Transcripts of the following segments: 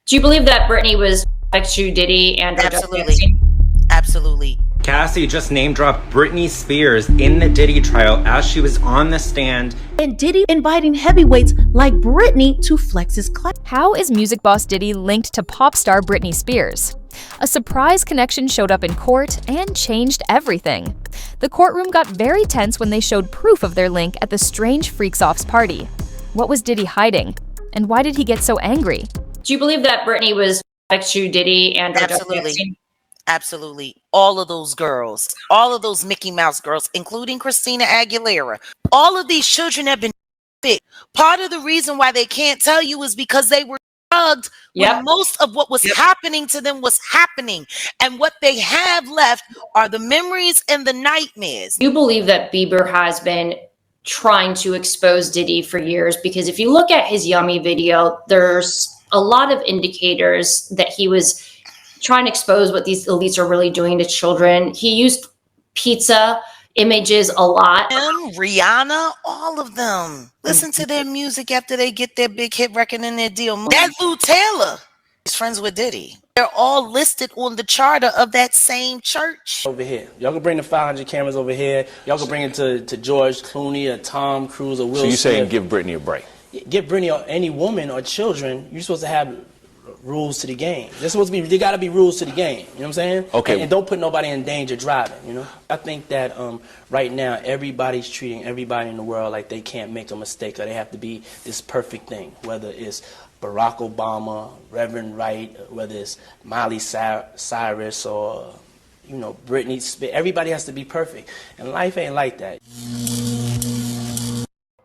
Do you believe that Britney was to Diddy and or Absolutely. Absolutely. Cassie just name dropped Britney Spears in the Diddy trial as she was on the stand. And Diddy inviting heavyweights like Britney to flex his class. How is music boss Diddy linked to pop star Britney Spears? A surprise connection showed up in court and changed everything. The courtroom got very tense when they showed proof of their link at the strange Freaks-Off's party. What was Diddy hiding? And why did he get so angry? Do you believe that Britney was to Diddy and or Absolutely. Absolutely. All of those girls, all of those Mickey Mouse girls, including Christina Aguilera, all of these children have been big. Part of the reason why they can't tell you is because they were drugged when most of what was happening to them was happening. And what they have left are the memories and the nightmares. Do you believe that Bieber has been trying to expose Diddy for years? Because if you look at his Yummy video, there's a lot of indicators that he was trying to expose what these elites are really doing to children. He used pizza images a lot. Rihanna, all of them. Listen to their music after they get their big hit record and their deal. That Lou Taylor is friends with Diddy. They're all listed on the charter of that same church. Over here. Y'all can bring the 500 cameras over here. Y'all can bring it to George Clooney or Tom Cruise or Will Smith. So you're saying give Britney a break? Give Britney or any woman or children, you're supposed to have rules to the game. There's supposed to be, there got to be rules to the game. You know what I'm saying? Okay. And don't put nobody in danger driving, you know? I think that right now everybody's treating everybody in the world like they can't make a mistake or they have to be this perfect thing, whether it's Barack Obama, Reverend Wright, whether it's Miley Cyrus or, you know, Britney Spears. Everybody has to be perfect. And life ain't like that.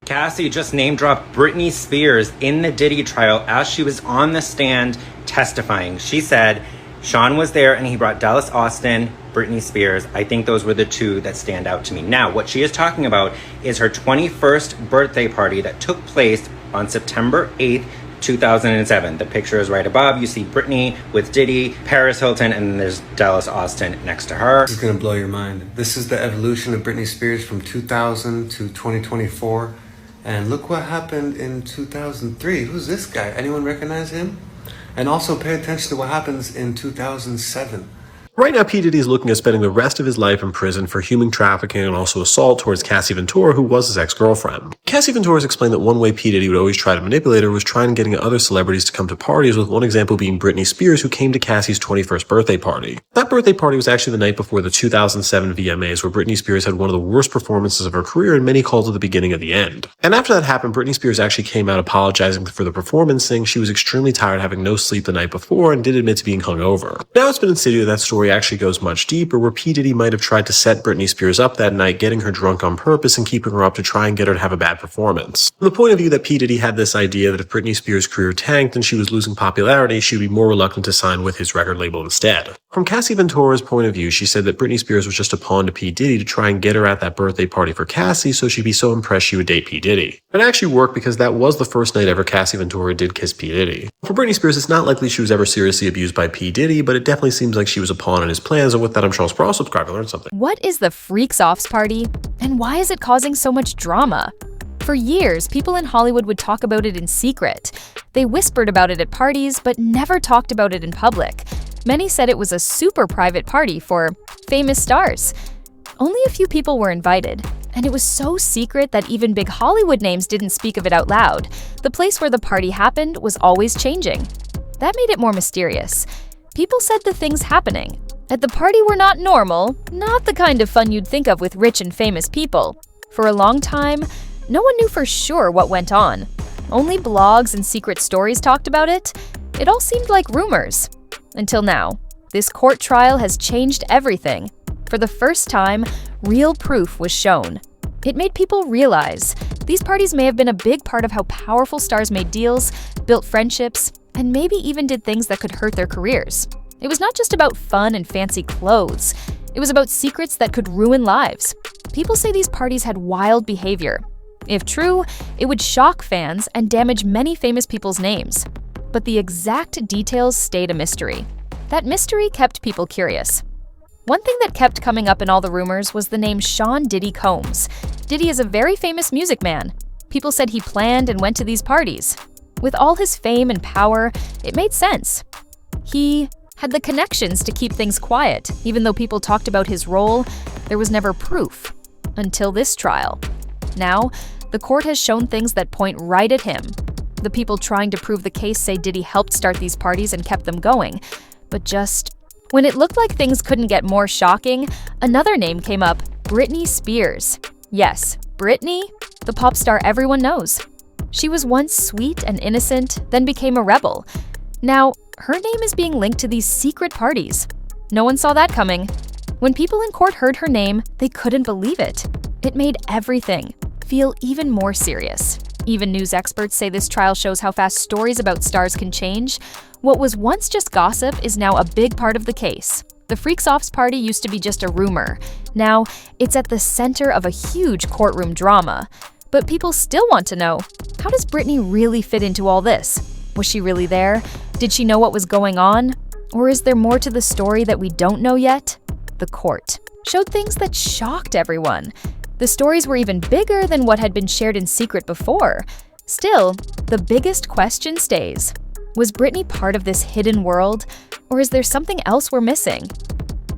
Cassie just name dropped Britney Spears in the Diddy trial as she was on the stand testifying. She said, Sean was there and he brought Dallas Austin, Britney Spears. I think those were the two that stand out to me. Now, what she is talking about is her 21st birthday party that took place on September 8th, 2007. The picture is right above. You see Britney with Diddy, Paris Hilton, and then there's Dallas Austin next to her. This is gonna blow your mind. This is the evolution of Britney Spears from 2000 to 2024. And look what happened in 2003. Who's this guy? Anyone recognize him? And also pay attention to what happens in 2007. Right now, P. Diddy is looking at spending the rest of his life in prison for human trafficking and also assault towards Cassie Ventura, who was his ex-girlfriend. Cassie Ventura has explained that one way P. Diddy would always try to manipulate her was trying and getting other celebrities to come to parties, with one example being Britney Spears, who came to Cassie's 21st birthday party. That birthday party was actually the night before the 2007 VMAs, where Britney Spears had one of the worst performances of her career, and many called it the beginning of the end. And after that happened, Britney Spears actually came out apologizing for the performance, saying she was extremely tired, having no sleep the night before, and did admit to being hungover. Now it's been insinuated that story actually goes much deeper, where P. Diddy might have tried to set Britney Spears up that night, getting her drunk on purpose and keeping her up to try and get her to have a bad performance. From the point of view that P. Diddy had this idea that if Britney Spears' career tanked and she was losing popularity, she would be more reluctant to sign with his record label instead. From Cassie Ventura's point of view, she said that Britney Spears was just a pawn to P. Diddy to try and get her at that birthday party for Cassie, so she'd be so impressed she would date P. Diddy. It actually worked because that was the first night ever Cassie Ventura did kiss P. Diddy. For Britney Spears, it's not likely she was ever seriously abused by P. Diddy, but it definitely seems like she was a pawn in his plans, and with that I'm Charles Sproul. Subscribe to learn something. What is the Freaks-Off's party? And why is it causing so much drama? For years, people in Hollywood would talk about it in secret. They whispered about it at parties, but never talked about it in public. Many said it was a super private party for famous stars. Only a few people were invited, and it was so secret that even big Hollywood names didn't speak of it out loud. The place where the party happened was always changing. That made it more mysterious. People said the things happening at the party were not normal, not the kind of fun you'd think of with rich and famous people. For a long time, no one knew for sure what went on. Only blogs and secret stories talked about it. It all seemed like rumors. Until now. This court trial has changed everything. For the first time, real proof was shown. It made people realize these parties may have been a big part of how powerful stars made deals, built friendships, and maybe even did things that could hurt their careers. It was not just about fun and fancy clothes. It was about secrets that could ruin lives. People say these parties had wild behavior. If true, it would shock fans and damage many famous people's names. But the exact details stayed a mystery. That mystery kept people curious. One thing that kept coming up in all the rumors was the name Sean Diddy Combs. Diddy is a very famous music man. People said he planned and went to these parties. With all his fame and power, it made sense. He had the connections to keep things quiet. Even though people talked about his role, there was never proof. Until this trial. Now, the court has shown things that point right at him. The people trying to prove the case say Diddy helped start these parties and kept them going. But just when it looked like things couldn't get more shocking, another name came up, Britney Spears. Yes, Britney, the pop star everyone knows. She was once sweet and innocent, then became a rebel. Now, her name is being linked to these secret parties. No one saw that coming. When people in court heard her name, they couldn't believe it. It made everything feel even more serious. Even news experts say this trial shows how fast stories about stars can change. What was once just gossip is now a big part of the case. The Freaks Offs party used to be just a rumor. Now, it's at the center of a huge courtroom drama. But people still want to know, how does Britney really fit into all this? Was she really there? Did she know what was going on? Or is there more to the story that we don't know yet? The court showed things that shocked everyone. The stories were even bigger than what had been shared in secret before. Still, the biggest question stays. Was Britney part of this hidden world, or is there something else we're missing?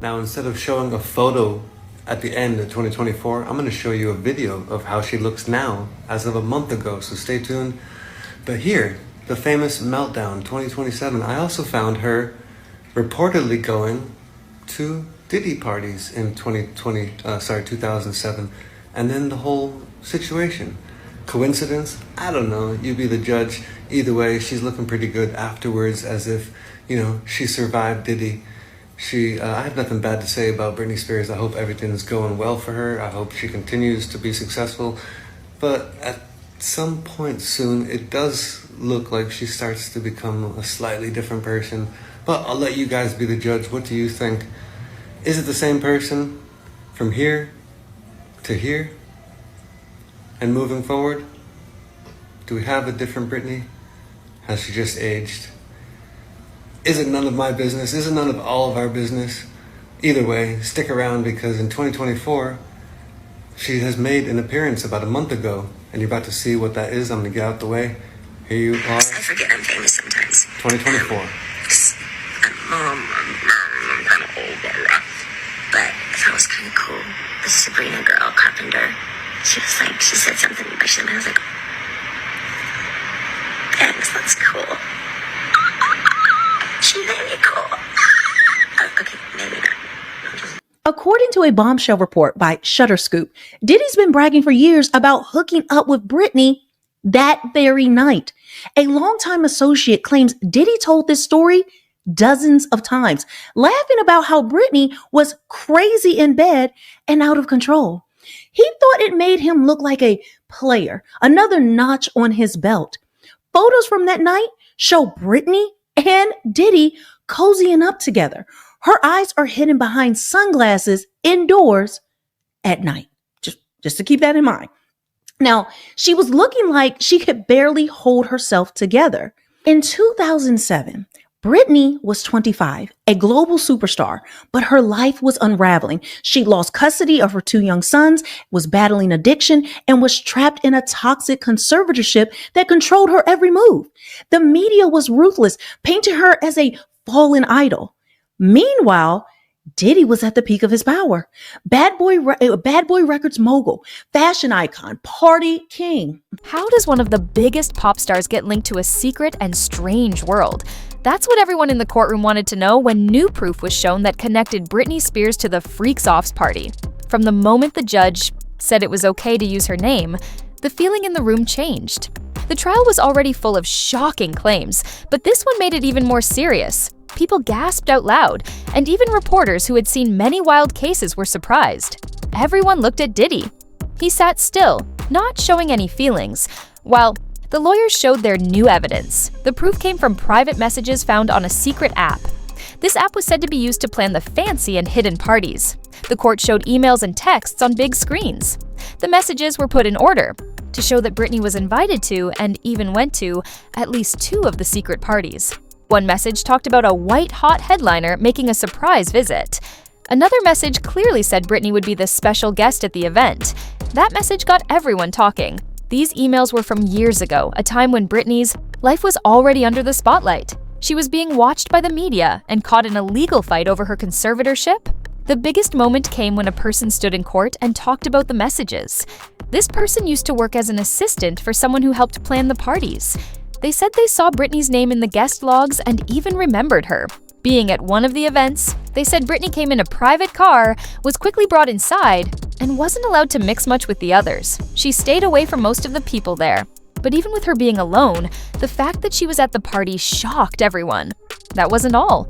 Now, instead of showing a photo at the end of 2024, I'm going to show you a video of how she looks now as of a month ago, so stay tuned. But here, the famous meltdown 2027, I also found her reportedly going to Diddy parties in 2007, and then the whole situation. Coincidence? I don't know. You be the judge. Either way, she's looking pretty good afterwards, as if, she survived Diddy. I have nothing bad to say about Britney Spears. I hope everything's going well for her. I hope she continues to be successful. But at some point soon, it does look like she starts to become a slightly different person. But I'll let you guys be the judge. What do you think? Is it the same person from here to here and moving forward? Do we have a different Britney? Has she just aged? Is it none of my business? Is it none of all of our business? Either way, stick around, because in 2024, she has made an appearance about a month ago, and you're about to see what that is. I'm going to get out the way. Here you are. I forget I'm famous sometimes. 2024. I'm kind of old, but I thought it was kind of cool. The Sabrina girl, Carpenter, she said something about them, and I was like, thanks, that's cool. She made me cool. Okay, maybe not. According to a bombshell report by Shutterscoop, Diddy's been bragging for years about hooking up with Britney that very night. A longtime associate claims Diddy told this story dozens of times, laughing about how Britney was crazy in bed and out of control. He thought it made him look like a player, another notch on his belt. Photos from that night show Britney and Diddy cozying up together. Her eyes are hidden behind sunglasses indoors at night. Just to keep that in mind. Now, she was looking like she could barely hold herself together. In 2007, Britney was 25, a global superstar, but her life was unraveling. She lost custody of her 2 young sons, was battling addiction, and was trapped in a toxic conservatorship that controlled her every move. The media was ruthless, painting her as a fallen idol. Meanwhile, Diddy was at the peak of his power. Bad Boy Records mogul, fashion icon, party king. How does one of the biggest pop stars get linked to a secret and strange world? That's what everyone in the courtroom wanted to know when new proof was shown that connected Britney Spears to the Freaks Offs party. From the moment the judge said it was okay to use her name, the feeling in the room changed. The trial was already full of shocking claims, but this one made it even more serious. People gasped out loud, and even reporters who had seen many wild cases were surprised. Everyone looked at Diddy. He sat still, not showing any feelings, while the lawyers showed their new evidence. The proof came from private messages found on a secret app. This app was said to be used to plan the fancy and hidden parties. The court showed emails and texts on big screens. The messages were put in order to show that Britney was invited to, and even went to, at least 2 of the secret parties. One message talked about a white-hot headliner making a surprise visit. Another message clearly said Britney would be the special guest at the event. That message got everyone talking. These emails were from years ago, a time when Britney's Life was already under the spotlight. She was being watched by the media and caught in a legal fight over her conservatorship. The biggest moment came when a person stood in court and talked about the messages. This person used to work as an assistant for someone who helped plan the parties. They said they saw Britney's name in the guest logs and even remembered her. Being at one of the events, they said Britney came in a private car, was quickly brought inside, and wasn't allowed to mix much with the others. She stayed away from most of the people there. But even with her being alone, the fact that she was at the party shocked everyone. That wasn't all.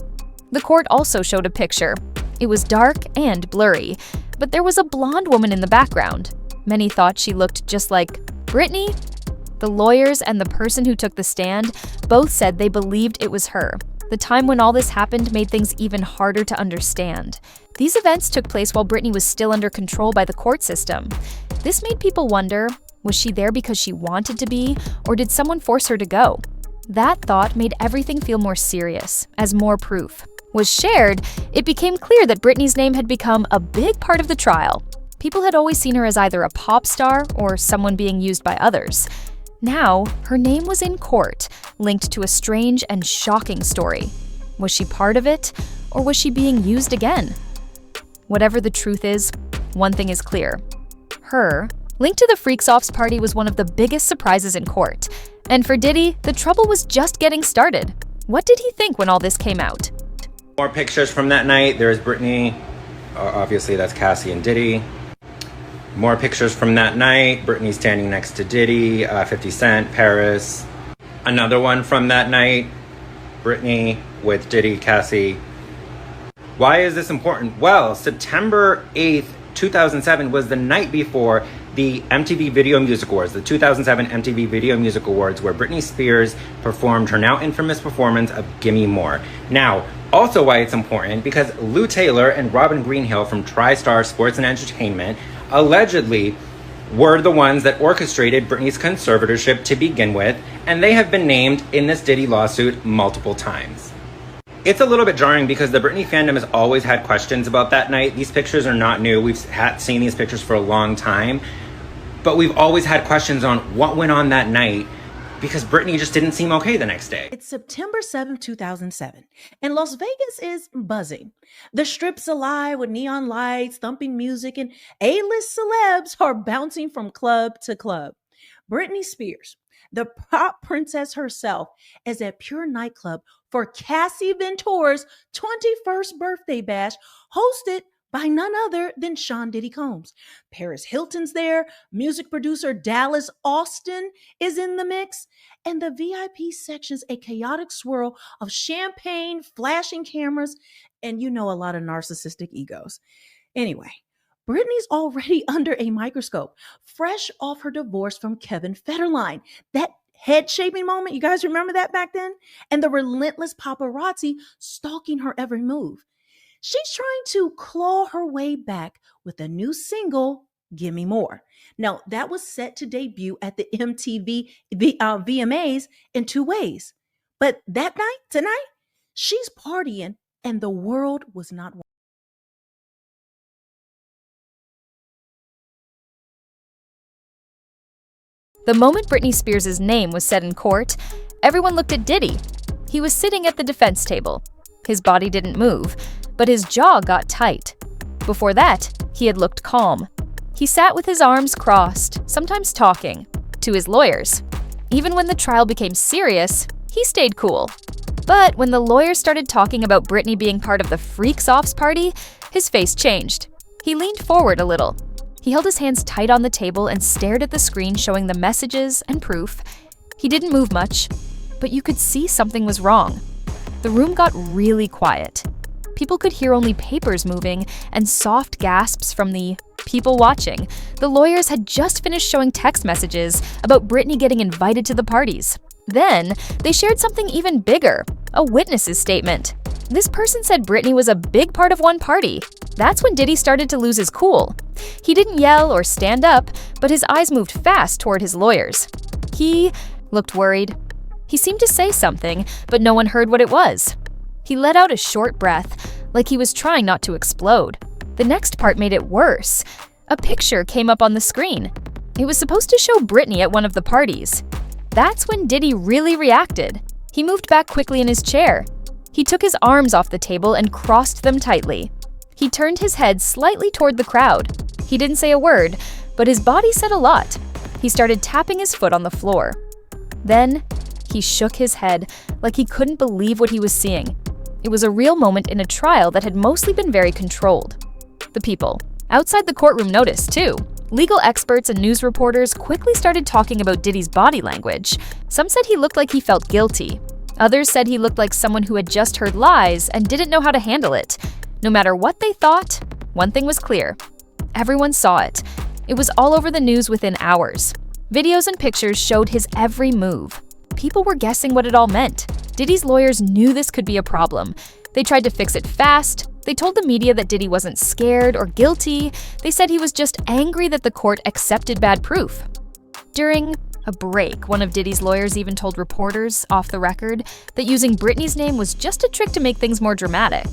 The court also showed a picture. It was dark and blurry, but there was a blonde woman in the background. Many thought she looked just like Britney. The lawyers and the person who took the stand both said they believed it was her. The time when all this happened made things even harder to understand. These events took place while Britney was still under control by the court system. This made people wonder, was she there because she wanted to be, or did someone force her to go? That thought made everything feel more serious, as more proof was shared. It became clear that Britney's name had become a big part of the trial. People had always seen her as either a pop star or someone being used by others. Now, her name was in court, linked to a strange and shocking story. Was she part of it, or was she being used again? Whatever the truth is, one thing is clear. Her, linked to the Freaks-Offs party, was one of the biggest surprises in court. And for Diddy, the trouble was just getting started. What did he think when all this came out? More pictures from that night. There's Britney. Obviously, that's Cassie and Diddy. More pictures from that night. Britney standing next to Diddy, 50 Cent, Paris. Another one from that night. Britney with Diddy, Cassie. Why is this important? Well, September 8th, 2007 was the night before the MTV Video Music Awards, the 2007 MTV Video Music Awards, where Britney Spears performed her now infamous performance of Gimme More. Now, also why it's important, because Lou Taylor and Robin Greenhill from TriStar Sports and Entertainment allegedly were the ones that orchestrated Britney's conservatorship to begin with, and they have been named in this Diddy lawsuit multiple times. It's a little bit jarring because the Britney fandom has always had questions about that night. These pictures are not new. We've seen these pictures for a long time, but we've always had questions on what went on that night because Britney just didn't seem okay the next day. It's September 7th, 2007, and Las Vegas is buzzing. The Strip's alive with neon lights, thumping music, and A-list celebs are bouncing from club to club. Britney Spears, the pop princess herself, is at Pure Nightclub for Cassie Ventura's 21st birthday bash, hosted by none other than Sean Diddy Combs. Paris Hilton's there, music producer Dallas Austin is in the mix, and the VIP section's a chaotic swirl of champagne, flashing cameras, and a lot of narcissistic egos. Anyway, Britney's already under a microscope, fresh off her divorce from Kevin Federline. That head-shaping moment, you guys remember that back then? And the relentless paparazzi stalking her every move. She's trying to claw her way back with a new single, Gimme More. Now, that was set to debut at the MTV VMAs in 2 ways. But that night, tonight, she's partying and the world was not watching. The moment Britney Spears' name was said in court, everyone looked at Diddy. He was sitting at the defense table. His body didn't move, but his jaw got tight. Before that, he had looked calm. He sat with his arms crossed, sometimes talking to his lawyers. Even when the trial became serious, he stayed cool. But when the lawyers started talking about Britney being part of the Freaks-Offs party, his face changed. He leaned forward a little. He held his hands tight on the table and stared at the screen showing the messages and proof. He didn't move much, but you could see something was wrong. The room got really quiet. People could hear only papers moving and soft gasps from the people watching. The lawyers had just finished showing text messages about Britney getting invited to the parties. Then, they shared something even bigger, a witness's statement. This person said Britney was a big part of one party. That's when Diddy started to lose his cool. He didn't yell or stand up, but his eyes moved fast toward his lawyers. He looked worried. He seemed to say something, but no one heard what it was. He let out a short breath, like he was trying not to explode. The next part made it worse. A picture came up on the screen. It was supposed to show Britney at one of the parties. That's when Diddy really reacted. He moved back quickly in his chair. He took his arms off the table and crossed them tightly. He turned his head slightly toward the crowd. He didn't say a word, but his body said a lot. He started tapping his foot on the floor. Then, he shook his head like he couldn't believe what he was seeing. It was a real moment in a trial that had mostly been very controlled. The people outside the courtroom noticed, too. Legal experts and news reporters quickly started talking about Diddy's body language. Some said he looked like he felt guilty. Others said he looked like someone who had just heard lies and didn't know how to handle it. No matter what they thought, one thing was clear. Everyone saw it. It was all over the news within hours. Videos and pictures showed his every move. People were guessing what it all meant. Diddy's lawyers knew this could be a problem. They tried to fix it fast. They told the media that Diddy wasn't scared or guilty. They said he was just angry that the court accepted bad proof. During a break, one of Diddy's lawyers even told reporters, off the record, that using Britney's name was just a trick to make things more dramatic.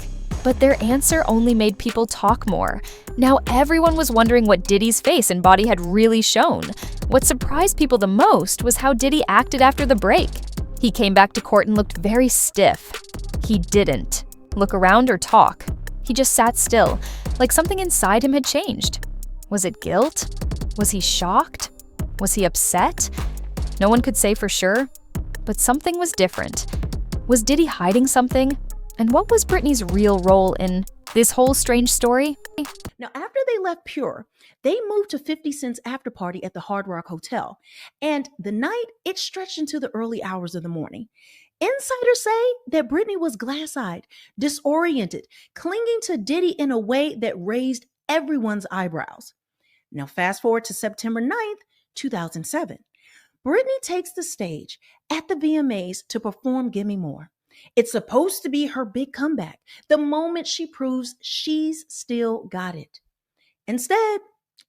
But their answer only made people talk more. Now everyone was wondering what Diddy's face and body had really shown. What surprised people the most was how Diddy acted after the break. He came back to court and looked very stiff. He didn't look around or talk. He just sat still, like something inside him had changed. Was it guilt? Was he shocked? Was he upset? No one could say for sure, but something was different. Was Diddy hiding something? And what was Britney's real role in this whole strange story? Now, after they left Pure, they moved to 50 Cent's after party at the Hard Rock Hotel. And the night, it stretched into the early hours of the morning. Insiders say that Britney was glass-eyed, disoriented, clinging to Diddy in a way that raised everyone's eyebrows. Now, fast forward to September 9th, 2007. Britney takes the stage at the VMAs to perform Gimme More. It's supposed to be her big comeback, the moment she proves she's still got it. Instead,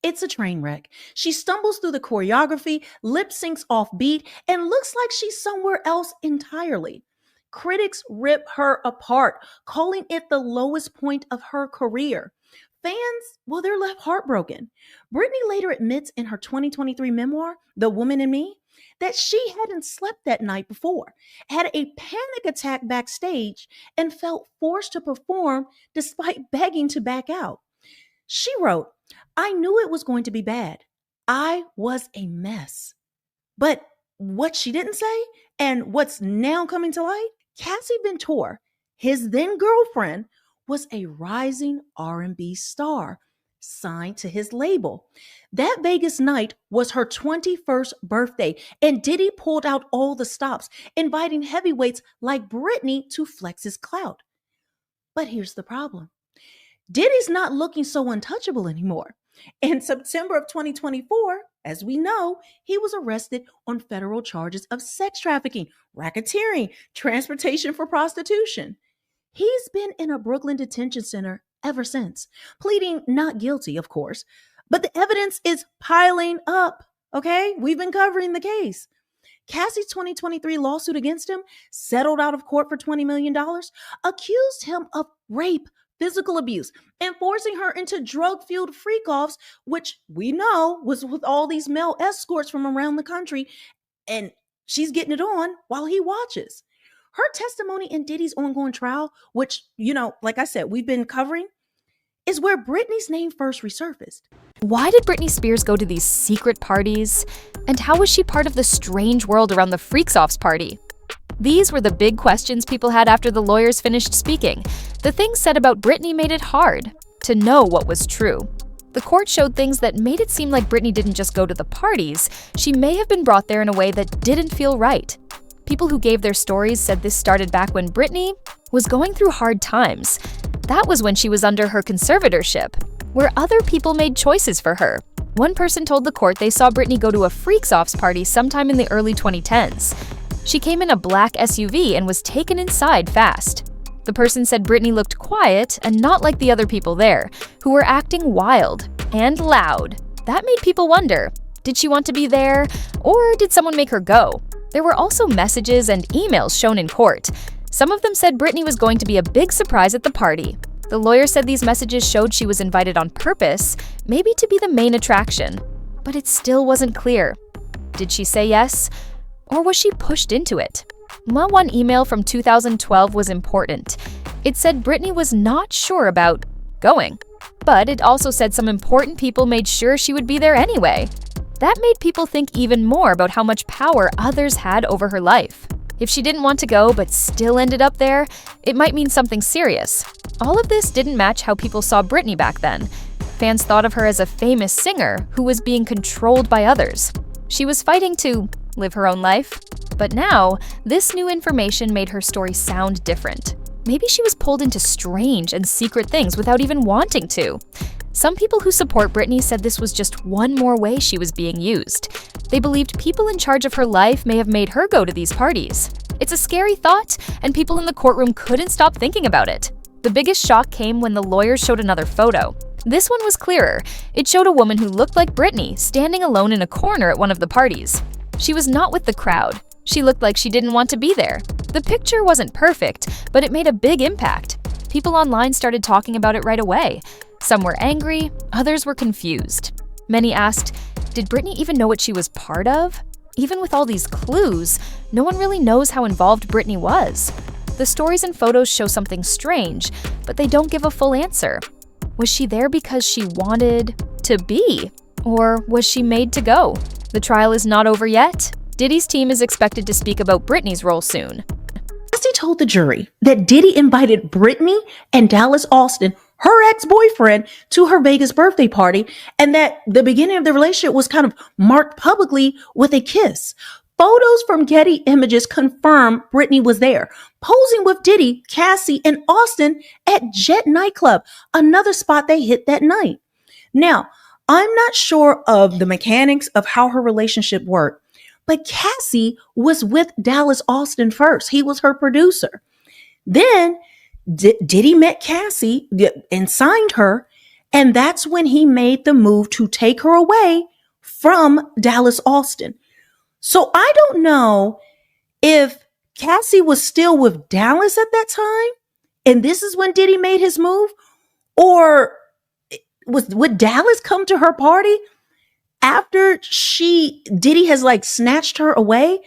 it's a train wreck. She stumbles through the choreography, lip syncs off beat, and looks like she's somewhere else entirely. Critics rip her apart, calling it the lowest point of her career. Fans, well, they're left heartbroken. Britney later admits in her 2023 memoir, The Woman in Me, that she hadn't slept that night before, had a panic attack backstage, and felt forced to perform despite begging to back out. She wrote, "I knew it was going to be bad. I was a mess." But what she didn't say, and what's now coming to light, Cassie Ventura, his then girlfriend, was a rising R&B star signed to his label. That Vegas night was her 21st birthday, and Diddy pulled out all the stops, inviting heavyweights like Britney to flex his clout. But here's the problem. Diddy's not looking so untouchable anymore. In September of 2024, as we know, he was arrested on federal charges of sex trafficking, racketeering, transportation for prostitution. He's been in a Brooklyn detention center ever since, pleading not guilty, of course. But the evidence is piling up, okay? We've been covering the case. Cassie's 2023 lawsuit against him, settled out of court for $20 million, accused him of rape, physical abuse, and forcing her into drug-fueled freak-offs, which we know was with all these male escorts from around the country, and she's getting it on while he watches. Her testimony in Diddy's ongoing trial, which, like I said, we've been covering, is where Britney's name first resurfaced. Why did Britney Spears go to these secret parties? And how was she part of the strange world around the Freaks-Offs party? These were the big questions people had after the lawyers finished speaking. The things said about Britney made it hard to know what was true. The court showed things that made it seem like Britney didn't just go to the parties. She may have been brought there in a way that didn't feel right. People who gave their stories said this started back when Britney was going through hard times. That was when she was under her conservatorship, where other people made choices for her. One person told the court they saw Britney go to a Freaks-Offs party sometime in the early 2010s. She came in a black SUV and was taken inside fast. The person said Britney looked quiet and not like the other people there, who were acting wild and loud. That made people wonder, did she want to be there, or did someone make her go? There were also messages and emails shown in court. Some of them said Britney was going to be a big surprise at the party. The lawyer said these messages showed she was invited on purpose, maybe to be the main attraction. But it still wasn't clear. Did she say yes? Or was she pushed into it? Well, one email from 2012 was important. It said Britney was not sure about going, but it also said some important people made sure she would be there anyway. That made people think even more about how much power others had over her life. If she didn't want to go but still ended up there, it might mean something serious. All of this didn't match how people saw Britney back then. Fans thought of her as a famous singer who was being controlled by others. She was fighting to live her own life. But now, this new information made her story sound different. Maybe she was pulled into strange and secret things without even wanting to. Some people who support Britney said this was just one more way she was being used. They believed people in charge of her life may have made her go to these parties. It's a scary thought, and people in the courtroom couldn't stop thinking about it. The biggest shock came when the lawyers showed another photo. This one was clearer. It showed a woman who looked like Britney standing alone in a corner at one of the parties. She was not with the crowd. She looked like she didn't want to be there. The picture wasn't perfect, but it made a big impact. People online started talking about it right away. Some were angry, others were confused. Many asked, did Britney even know what she was part of? Even with all these clues, no one really knows how involved Britney was. The stories and photos show something strange, but they don't give a full answer. Was she there because she wanted to be? Or was she made to go? The trial is not over yet. Diddy's team is expected to speak about Britney's role soon. Cassie told the jury that Diddy invited Britney and Dallas Austin, her ex-boyfriend, to her Vegas birthday party, and that the beginning of the relationship was kind of marked publicly with a kiss. Photos from Getty Images confirm Britney was there, posing with Diddy, Cassie, and Austin at Jet nightclub, another spot they hit that night. Now, I'm not sure of the mechanics of how her relationship worked, but Cassie was with Dallas Austin first. He was her producer. Then Diddy met Cassie and signed her, and that's when he made the move to take her away from Dallas Austin. So I don't know if Cassie was still with Dallas at that time, and this is when Diddy made his move, or would Dallas come to her party after Diddy has like snatched her away?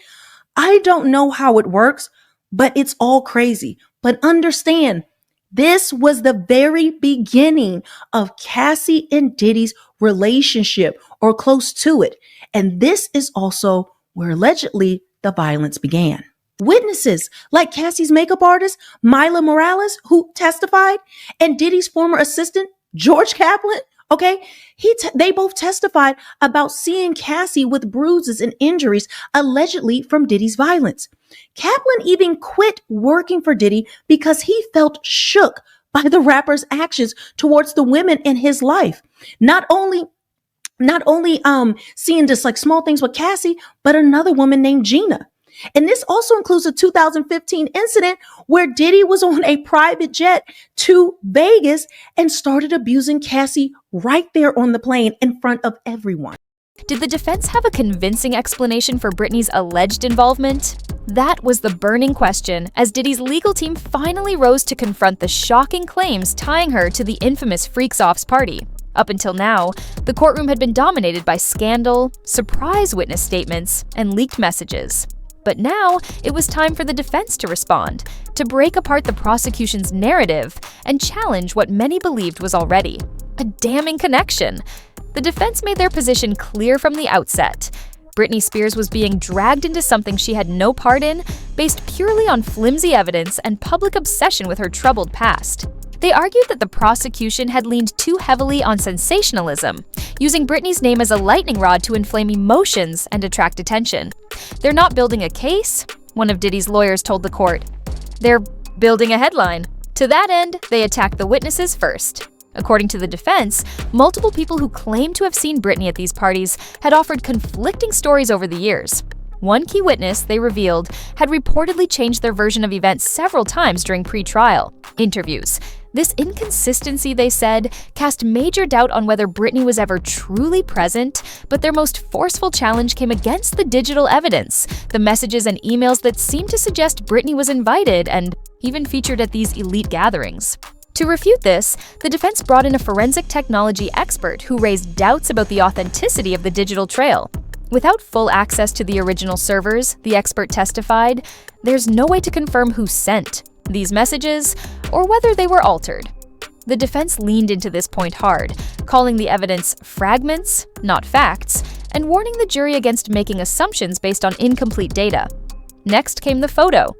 I don't know how it works, but it's all crazy. But understand, this was the very beginning of Cassie and Diddy's relationship, or close to it. And this is also where allegedly the violence began. Witnesses like Cassie's makeup artist, Mila Morales, who testified, and Diddy's former assistant, George Kaplan, okay, they both testified about seeing Cassie with bruises and injuries allegedly from Diddy's violence. Kaplan even quit working for Diddy because he felt shook by the rapper's actions towards the women in his life. Not only seeing just like small things with Cassie, but another woman named Gina. And this also includes a 2015 incident where Diddy was on a private jet to Vegas and started abusing Cassie right there on the plane in front of everyone. Did the defense have a convincing explanation for Britney's alleged involvement? That was the burning question as Diddy's legal team finally rose to confront the shocking claims tying her to the infamous Freaks Offs party. Up until now, the courtroom had been dominated by scandal, surprise witness statements, and leaked messages. But now, it was time for the defense to respond, to break apart the prosecution's narrative and challenge what many believed was already a damning connection. The defense made their position clear from the outset. Britney Spears was being dragged into something she had no part in, based purely on flimsy evidence and public obsession with her troubled past. They argued that the prosecution had leaned too heavily on sensationalism, using Britney's name as a lightning rod to inflame emotions and attract attention. They're not building a case, one of Diddy's lawyers told the court. They're building a headline. To that end, they attacked the witnesses first. According to the defense, multiple people who claimed to have seen Britney at these parties had offered conflicting stories over the years. One key witness, they revealed, had reportedly changed their version of events several times during pre-trial interviews. This inconsistency, they said, cast major doubt on whether Britney was ever truly present, but their most forceful challenge came against the digital evidence, the messages and emails that seemed to suggest Britney was invited and even featured at these elite gatherings. To refute this, the defense brought in a forensic technology expert who raised doubts about the authenticity of the digital trail. Without full access to the original servers, the expert testified, there's no way to confirm who sent these messages or whether they were altered. The defense leaned into this point hard, calling the evidence fragments, not facts, and warning the jury against making assumptions based on incomplete data. Next came the photo,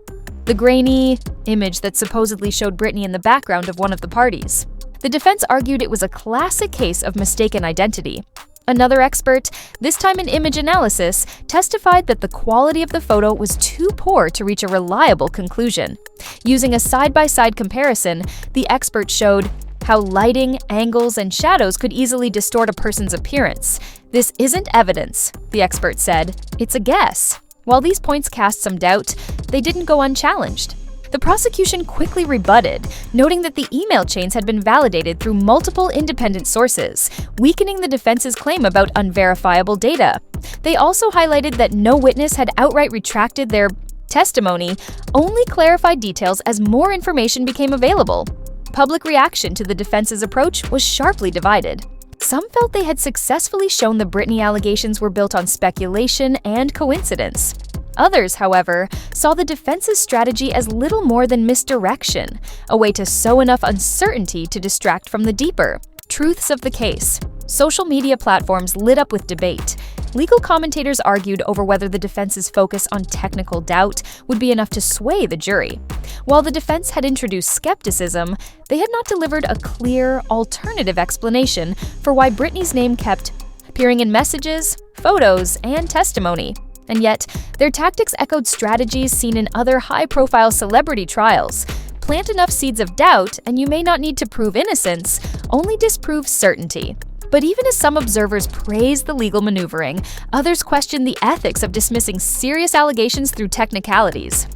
the grainy image that supposedly showed Britney in the background of one of the parties. The defense argued it was a classic case of mistaken identity. Another expert, this time in image analysis, testified that the quality of the photo was too poor to reach a reliable conclusion. Using a side-by-side comparison, the expert showed how lighting, angles, and shadows could easily distort a person's appearance. This isn't evidence, the expert said. It's a guess. While these points cast some doubt, they didn't go unchallenged. The prosecution quickly rebutted, noting that the email chains had been validated through multiple independent sources, weakening the defense's claim about unverifiable data. They also highlighted that no witness had outright retracted their testimony, only clarified details as more information became available. Public reaction to the defense's approach was sharply divided. Some felt they had successfully shown the Britney allegations were built on speculation and coincidence. Others, however, saw the defense's strategy as little more than misdirection, a way to sow enough uncertainty to distract from the deeper truths of the case. Social media platforms lit up with debate. Legal commentators argued over whether the defense's focus on technical doubt would be enough to sway the jury. While the defense had introduced skepticism, they had not delivered a clear, alternative explanation for why Britney's name kept appearing in messages, photos, and testimony. And yet, their tactics echoed strategies seen in other high-profile celebrity trials. Plant enough seeds of doubt, and you may not need to prove innocence, only disprove certainty. But even as some observers praised the legal maneuvering, others questioned the ethics of dismissing serious allegations through technicalities.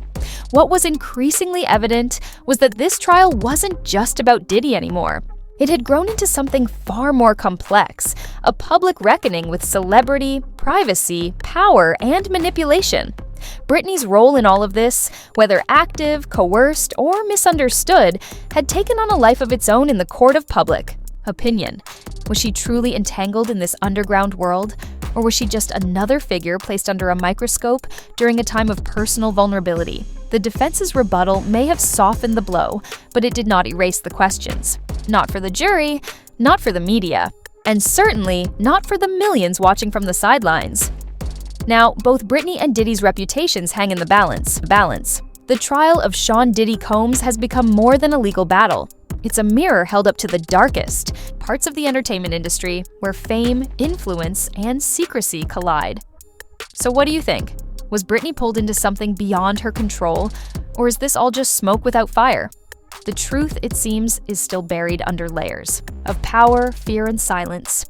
What was increasingly evident was that this trial wasn't just about Diddy anymore. It had grown into something far more complex, a public reckoning with celebrity, privacy, power, and manipulation. Britney's role in all of this, whether active, coerced, or misunderstood, had taken on a life of its own in the court of public opinion. Was she truly entangled in this underground world, or was she just another figure placed under a microscope during a time of personal vulnerability? The defense's rebuttal may have softened the blow, but it did not erase the questions. Not for the jury, not for the media, and certainly not for the millions watching from the sidelines. Now, both Britney and Diddy's reputations hang in the balance. The trial of Sean Diddy Combs has become more than a legal battle. It's a mirror held up to the darkest parts of the entertainment industry where fame, influence, and secrecy collide. So what do you think? Was Britney pulled into something beyond her control, or is this all just smoke without fire? The truth, it seems, is still buried under layers of power, fear, and silence.